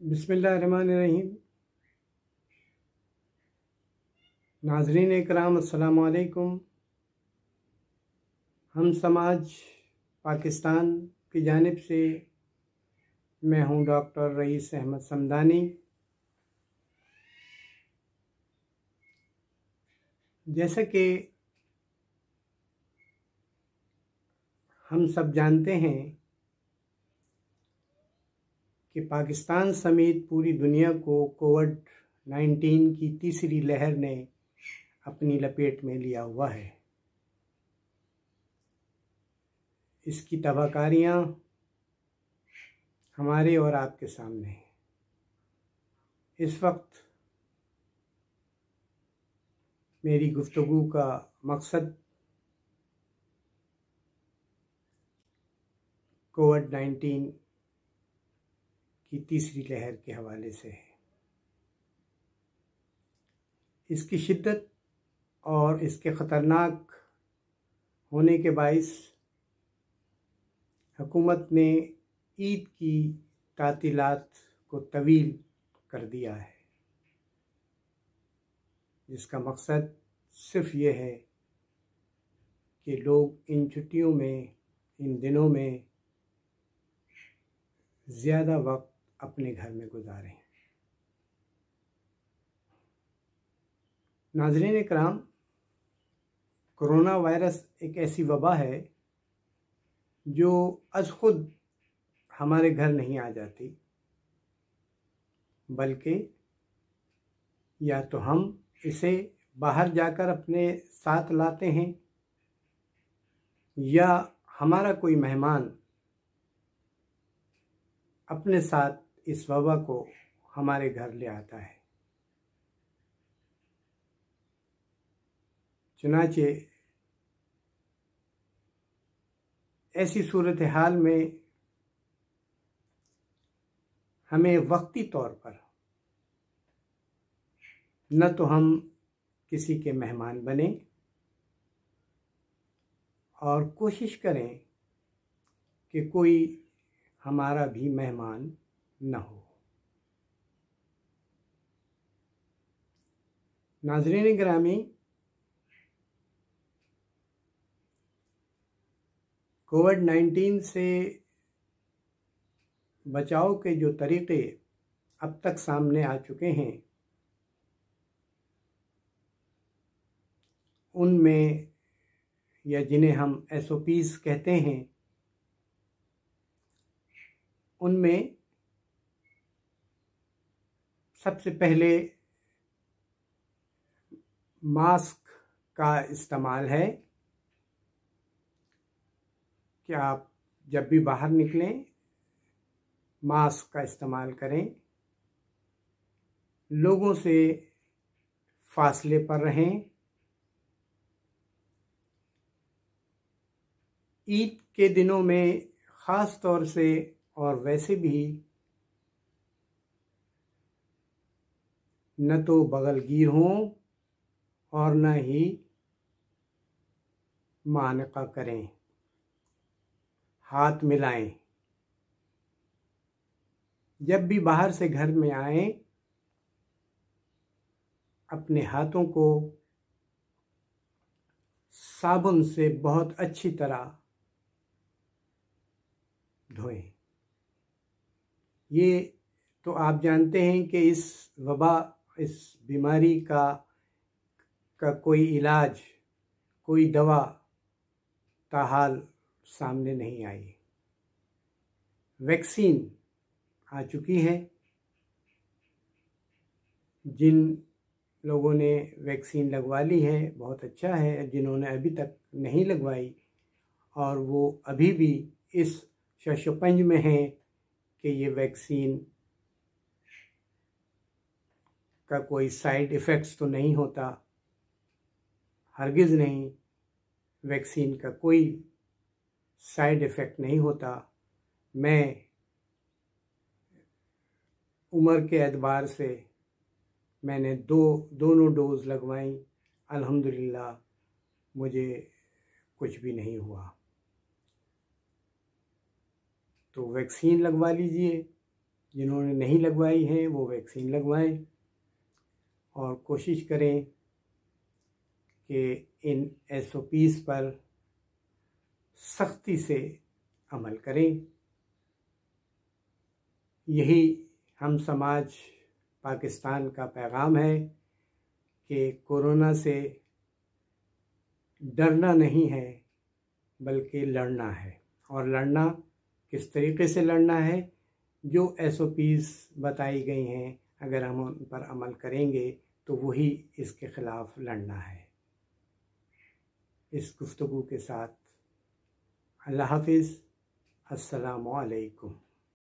बिस्मिल्लाहिर्रहमानिर्रहीम। नाज़रीन इकराम, अस्सलाम वालेकुम। हम समाज पाकिस्तान की जानिब से मैं हूँ डॉक्टर रईस अहमद समदानी। जैसा कि हम सब जानते हैं कि पाकिस्तान समेत पूरी दुनिया को कोविड-19 की तीसरी लहर ने अपनी लपेट में लिया हुआ है। इसकी तबाहकारियाँ हमारे और आपके सामने हैं। इस वक्त मेरी गुफ्तगू का मकसद कोविड-19 की तीसरी लहर के हवाले से है। इसकी शिद्दत और इसके ख़तरनाक होने के बाइस हुकूमत ने ईद की तातीलात को तवील कर दिया है, जिसका मकसद सिर्फ ये है कि लोग इन छुट्टियों में, इन दिनों में ज़्यादा वक्त अपने घर में गुजारें। नाज़रीन इकराम, कोरोना वायरस एक ऐसी वबा है जो अज खुद हमारे घर नहीं आ जाती, बल्कि या तो हम इसे बाहर जाकर अपने साथ लाते हैं या हमारा कोई मेहमान अपने साथ इस वबा को हमारे घर ले आता है। चुनाचे ऐसी सूरत हाल में हमें वक्ती तौर पर न तो हम किसी के मेहमान बने और कोशिश करें कि कोई हमारा भी मेहमान न हो। नाज़रीन गिरामी, कोविड-19 से बचाव के जो तरीक़े अब तक सामने आ चुके हैं, उनमें या जिन्हें हम SOPs कहते हैं, उनमें सबसे पहले मास्क का इस्तेमाल है कि आप जब भी बाहर निकलें मास्क का इस्तेमाल करें, लोगों से फासले पर रहें। ईद के दिनों में ख़ास तौर से और वैसे भी न तो बगलगीर हों और न ही मानका करें, हाथ मिलाएं। जब भी बाहर से घर में आएं, अपने हाथों को साबुन से बहुत अच्छी तरह धोएं। ये तो आप जानते हैं कि इस वबा, इस बीमारी का कोई इलाज, कोई दवा ताहाल सामने नहीं आई। वैक्सीन आ चुकी है। जिन लोगों ने वैक्सीन लगवा ली है बहुत अच्छा है, जिन्होंने अभी तक नहीं लगवाई और वो अभी भी इस शशोपंज में हैं कि ये वैक्सीन का कोई साइड इफ़ेक्ट्स तो नहीं होता, हरगिज़ नहीं, वैक्सीन का कोई साइड इफ़ेक्ट नहीं होता। मैं उम्र के एतबार से मैंने दोनों डोज़ लगवाई, अल्हम्दुलिल्लाह मुझे कुछ भी नहीं हुआ। तो वैक्सीन लगवा लीजिए। जिन्होंने नहीं लगवाई है वो वैक्सीन लगवाएं और कोशिश करें कि इन SOPs पर सख्ती से अमल करें। यही हम समाज पाकिस्तान का पैगाम है कि कोरोना से डरना नहीं है बल्कि लड़ना है। और लड़ना किस तरीके से लड़ना है, जो SOPs बताई गई हैं अगर हम उन पर अमल करेंगे तो वही इसके ख़िलाफ़ लड़ना है। इस गुफ्तगू के साथ अल्लाह हाफ़िज़, अस्सलामु अलैकुम।